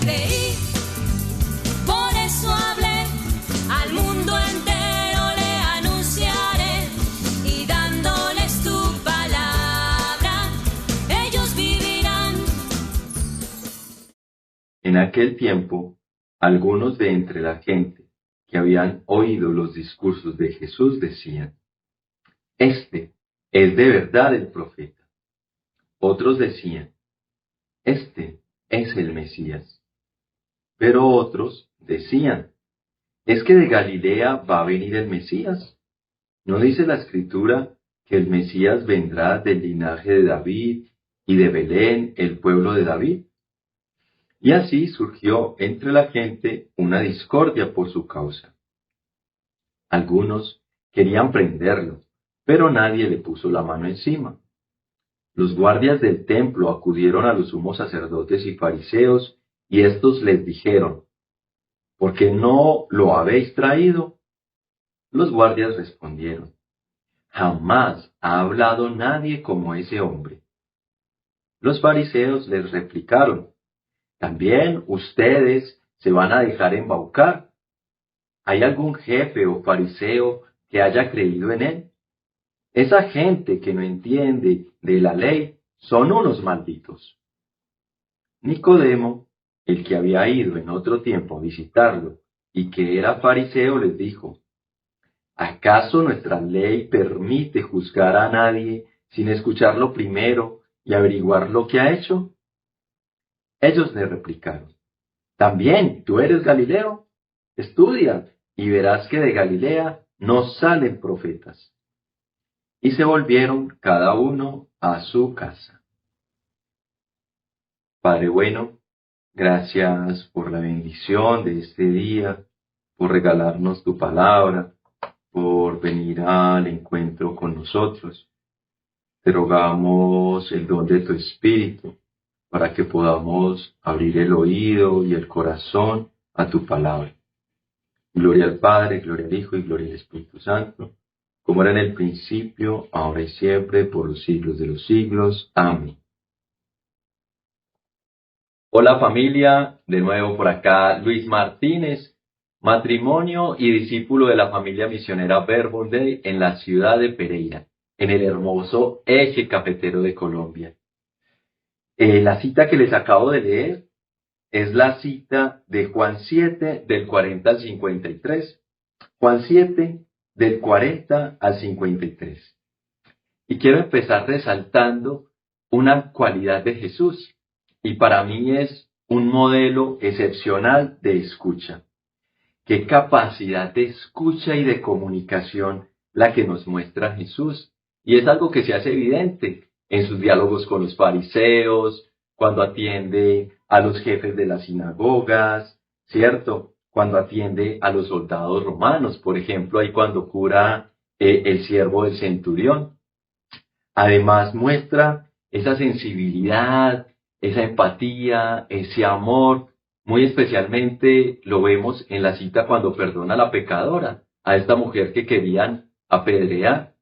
creí, por eso hablé, al mundo entero le anunciaré, y dándoles tu palabra, ellos vivirán. En aquel tiempo, algunos de entre la gente que habían oído los discursos de Jesús decían: Este es de verdad el profeta. Otros decían: Este es el Mesías. Pero otros decían: ¿Es que de Galilea va a venir el Mesías? ¿No dice la Escritura que el Mesías vendrá del linaje de David y de Belén, el pueblo de David? Y así surgió entre la gente una discordia por su causa. Algunos querían prenderlo, pero nadie le puso la mano encima. Los guardias del templo acudieron a los sumos sacerdotes y fariseos, y éstos les dijeron: ¿Por qué no lo habéis traído? Los guardias respondieron: Jamás ha hablado nadie como ese hombre. Los fariseos les replicaron: ¿También ustedes se van a dejar embaucar? ¿Hay algún jefe o fariseo que haya creído en él? Esa gente que no entiende de la ley son unos malditos. Nicodemo, el que había ido en otro tiempo a visitarlo y que era fariseo, les dijo: ¿Acaso nuestra ley permite juzgar a nadie sin escucharlo primero y averiguar lo que ha hecho? Ellos le replicaron: ¿También tú eres Galileo? Estudia y verás que de Galilea no salen profetas. Y se volvieron cada uno a su casa. Padre bueno, gracias por la bendición de este día, por regalarnos tu palabra, por venir al encuentro con nosotros. Te rogamos el don de tu Espíritu para que podamos abrir el oído y el corazón a tu palabra. Gloria al Padre, gloria al Hijo y gloria al Espíritu Santo, como era en el principio, ahora y siempre, por los siglos de los siglos. Amén. Hola familia, de nuevo por acá Luis Martínez, matrimonio y discípulo de la familia misionera Verbum Dei en la ciudad de Pereira, en el hermoso eje cafetero de Colombia. La cita que les acabo de leer es la cita de Juan 7, del 40 al 53. Juan 7, del 40 al 53. Y quiero empezar resaltando una cualidad de Jesús, y para mí es un modelo excepcional de escucha. Qué capacidad de escucha y de comunicación la que nos muestra Jesús. Y es algo que se hace evidente en sus diálogos con los fariseos, cuando atiende a los jefes de las sinagogas, ¿cierto? Cuando atiende a los soldados romanos, por ejemplo, ahí cuando cura el siervo del centurión. Además muestra esa sensibilidad, esa empatía, ese amor. Muy especialmente lo vemos en la cita cuando perdona a la pecadora, a esta mujer que querían apedrear.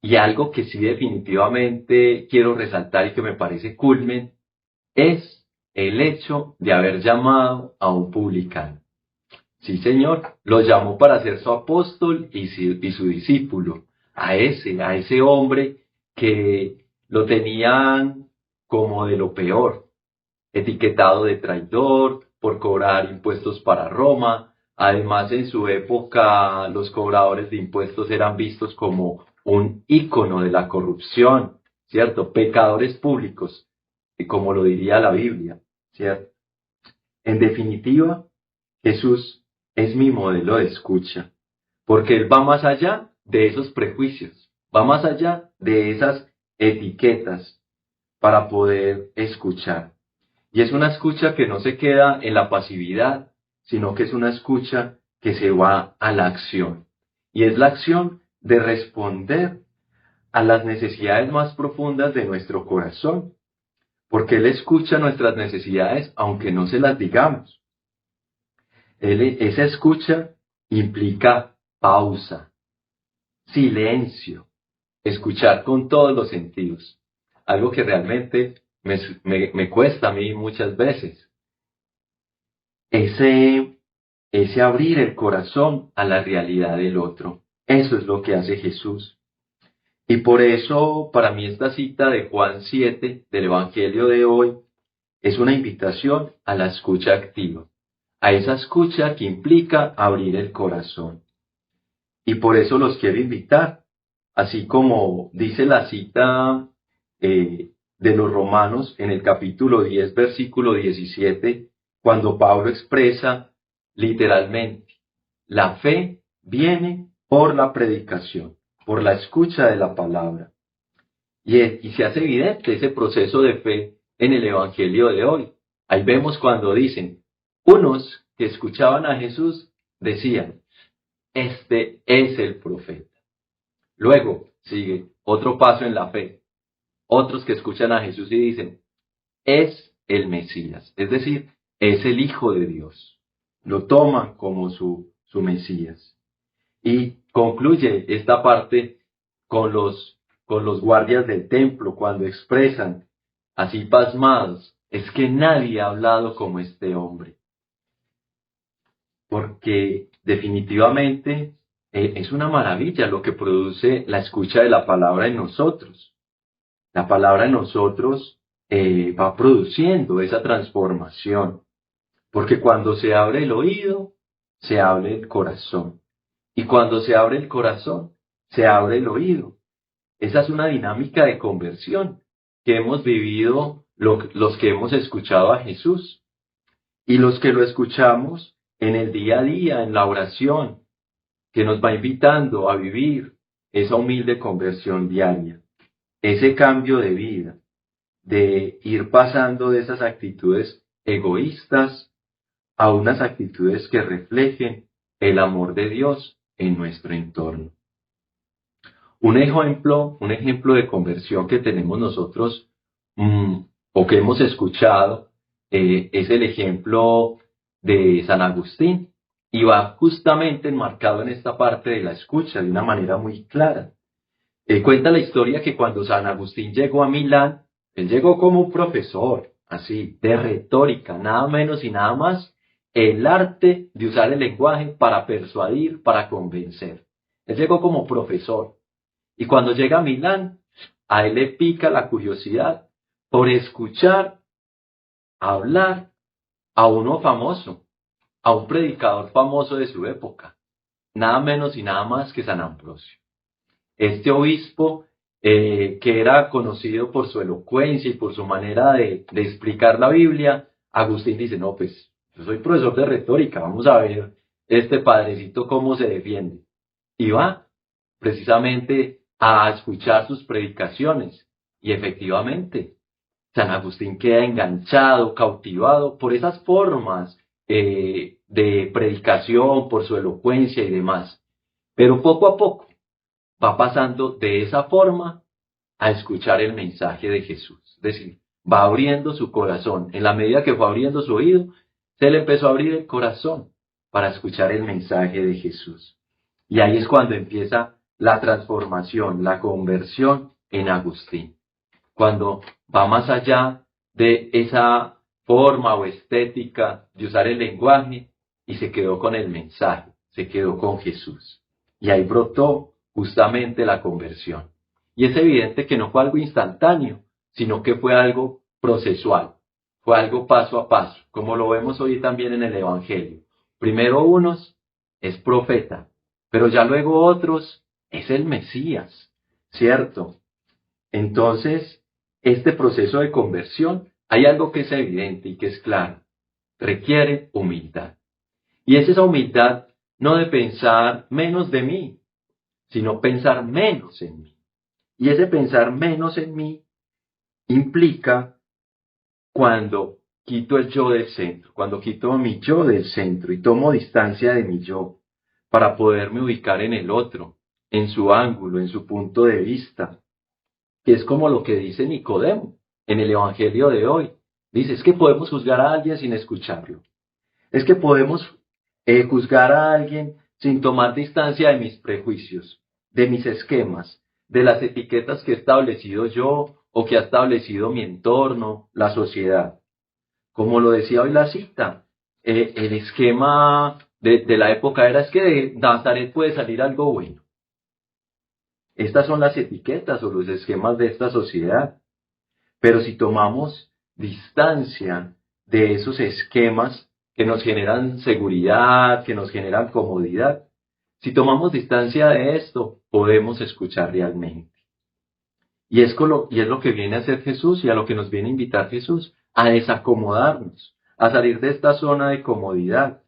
Y algo que sí definitivamente quiero resaltar y que me parece culmen es el hecho de haber llamado a un publicano. Sí, Señor, lo llamó para ser su apóstol y su discípulo, a ese hombre que lo tenían como de lo peor, etiquetado de traidor, por cobrar impuestos para Roma. Además, en su época, los cobradores de impuestos eran vistos como un ícono de la corrupción, ¿cierto? Pecadores públicos, como lo diría la Biblia, ¿cierto? En definitiva, Jesús es mi modelo de escucha, porque Él va más allá de esos prejuicios, va más allá de esas etiquetas para poder escuchar. Y es una escucha que no se queda en la pasividad, sino que es una escucha que se va a la acción. Y es la acción de responder a las necesidades más profundas de nuestro corazón, porque Él escucha nuestras necesidades aunque no se las digamos. Esa escucha implica pausa, silencio, escuchar con todos los sentidos, algo que realmente me cuesta a mí muchas veces. ese abrir el corazón a la realidad del otro. Eso es lo que hace Jesús. Y por eso, para mí, esta cita de Juan 7, del Evangelio de hoy, es una invitación a la escucha activa, a esa escucha que implica abrir el corazón. Y por eso los quiero invitar, así como dice la cita de los Romanos en el capítulo 10, versículo 17, cuando Pablo expresa literalmente, la fe viene por la predicación, por la escucha de la palabra. Y se hace evidente ese proceso de fe en el Evangelio de hoy. Ahí vemos cuando dicen, unos que escuchaban a Jesús decían, este es el profeta. Luego sigue otro paso en la fe. Otros que escuchan a Jesús y dicen, es el Mesías, es decir, es el Hijo de Dios. Lo toman como su Mesías. Y concluye esta parte con los guardias del templo cuando expresan, así pasmados, es que nadie ha hablado como este hombre. Porque definitivamente es una maravilla lo que produce la escucha de la palabra en nosotros. La palabra en nosotros va produciendo esa transformación. Porque cuando se abre el oído, se abre el corazón. Y cuando se abre el corazón, se abre el oído. Esa es una dinámica de conversión que hemos vivido los que hemos escuchado a Jesús. Y los que lo escuchamos en el día a día, en la oración, que nos va invitando a vivir esa humilde conversión diaria, ese cambio de vida, de ir pasando de esas actitudes egoístas a unas actitudes que reflejen el amor de Dios en nuestro entorno. Un ejemplo de conversión que tenemos nosotros o que hemos escuchado es el ejemplo de San Agustín y va justamente enmarcado en esta parte de la escucha de una manera muy clara. Cuenta la historia que cuando San Agustín llegó a Milán, él llegó como un profesor, así, de retórica, nada menos y nada más, el arte de usar el lenguaje para persuadir, para convencer. Él llegó como profesor. Y cuando llega a Milán, a él le pica la curiosidad por escuchar, hablar a uno famoso, a un predicador famoso de su época, nada menos y nada más que San Ambrosio. Este obispo, que era conocido por su elocuencia y por su manera de explicar la Biblia, Agustín dice, no, pues yo soy profesor de retórica, vamos a ver este padrecito cómo se defiende. Y va precisamente a escuchar sus predicaciones. Y efectivamente, San Agustín queda enganchado, cautivado por esas formas de predicación, por su elocuencia y demás. Pero poco a poco va pasando de esa forma a escuchar el mensaje de Jesús. Es decir, va abriendo su corazón. En la medida que fue abriendo su oído, se le empezó a abrir el corazón para escuchar el mensaje de Jesús. Y ahí es cuando empieza la transformación, la conversión en Agustín. Cuando va más allá de esa forma o estética de usar el lenguaje y se quedó con el mensaje, se quedó con Jesús. Y ahí brotó justamente la conversión. Y es evidente que no fue algo instantáneo, sino que fue algo procesual, fue algo paso a paso, como lo vemos hoy también en el Evangelio. Primero unos es profeta, pero ya luego otros es el Mesías, ¿cierto? Entonces, este proceso de conversión, hay algo que es evidente y que es claro, requiere humildad. Y es esa humildad no de pensar menos de mí, sino pensar menos en mí. Y ese pensar menos en mí implica cuando quito el yo del centro, cuando quito mi yo del centro y tomo distancia de mi yo para poderme ubicar en el otro, en su ángulo, en su punto de vista, que es como lo que dice Nicodemo en el Evangelio de hoy. Dice, es que podemos juzgar a alguien sin escucharlo. Es que podemos juzgar a alguien sin tomar distancia de mis prejuicios, de mis esquemas, de las etiquetas que he establecido yo o que ha establecido mi entorno, la sociedad. Como lo decía hoy la cita, el esquema de la época era es que de Nazaret puede salir algo bueno. Estas son las etiquetas o los esquemas de esta sociedad. Pero si tomamos distancia de esos esquemas que nos generan seguridad, que nos generan comodidad, si tomamos distancia de esto, podemos escuchar realmente. Y es lo que viene a hacer Jesús y a lo que nos viene a invitar Jesús, a desacomodarnos, a salir de esta zona de comodidad.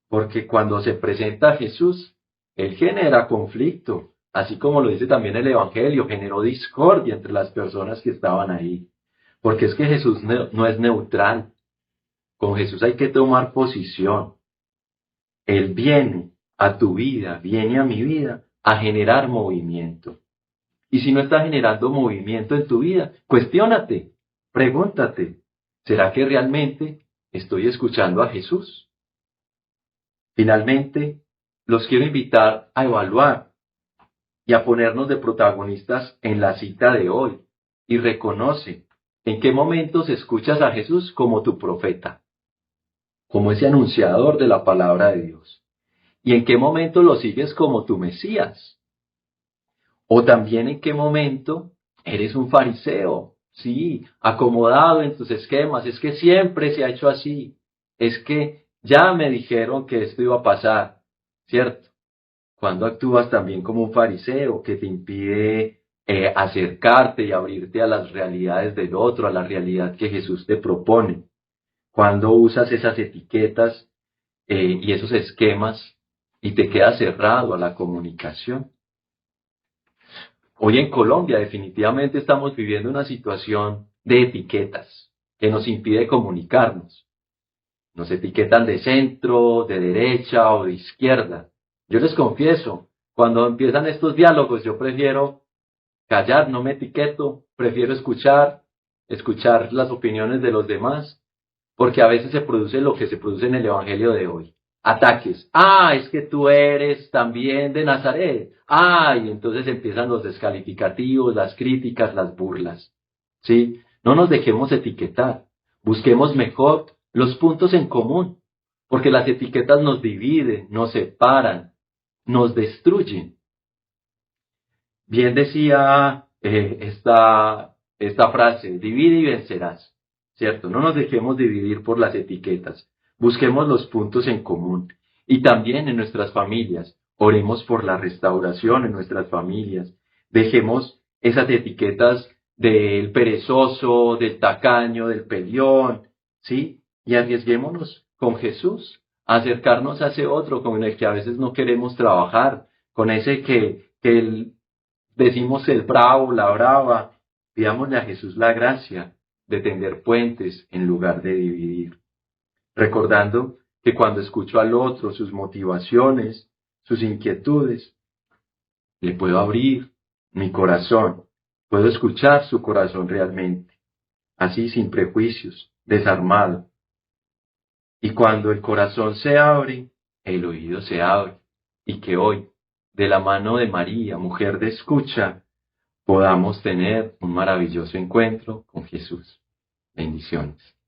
Porque cuando se presenta Jesús, Él genera conflicto, así como lo dice también el Evangelio, generó discordia entre las personas que estaban ahí. Porque es que Jesús no es neutral. Con Jesús hay que tomar posición. Él viene a tu vida, viene a mi vida, a generar movimiento. Y si no está generando movimiento en tu vida, cuestiónate, pregúntate, ¿será que realmente estoy escuchando a Jesús? Finalmente, los quiero invitar a evaluar y a ponernos de protagonistas en la cita de hoy. Y reconoce en qué momentos escuchas a Jesús como tu profeta, como ese anunciador de la palabra de Dios. Y en qué momento lo sigues como tu Mesías. O también en qué momento eres un fariseo, sí, acomodado en tus esquemas. Es que siempre se ha hecho así. Es que ya me dijeron que esto iba a pasar, ¿cierto? Cuando actúas también como un fariseo que te impide acercarte y abrirte a las realidades del otro, a la realidad que Jesús te propone. Cuando usas esas etiquetas y esos esquemas y te quedas cerrado a la comunicación. Hoy en Colombia definitivamente estamos viviendo una situación de etiquetas que nos impide comunicarnos. Nos etiquetan de centro, de derecha o de izquierda. Yo les confieso, cuando empiezan estos diálogos yo prefiero callar, no me etiqueto, prefiero escuchar las opiniones de los demás, porque a veces se produce lo que se produce en el Evangelio de hoy. Ataques. Es que tú eres también de Nazaret. Y entonces empiezan los descalificativos, las críticas, las burlas. ¿Sí? No nos dejemos etiquetar. Busquemos mejor los puntos en común, porque las etiquetas nos dividen, nos separan, nos destruyen. Bien decía esta frase, divide y vencerás. ¿Cierto? No nos dejemos dividir por las etiquetas. Busquemos los puntos en común. Y también en nuestras familias. Oremos por la restauración en nuestras familias. Dejemos esas etiquetas del perezoso, del tacaño, del peleón, ¿sí? Y arriesguémonos con Jesús a acercarnos a ese otro con el que a veces no queremos trabajar, con ese que decimos el bravo, la brava. Pidámosle a Jesús la gracia de tender puentes en lugar de dividir. Recordando que cuando escucho al otro, sus motivaciones, sus inquietudes, le puedo abrir mi corazón, puedo escuchar su corazón realmente, así sin prejuicios, desarmado. Y cuando el corazón se abre, el oído se abre, y que hoy, de la mano de María, mujer de escucha, podamos tener un maravilloso encuentro con Jesús. Bendiciones.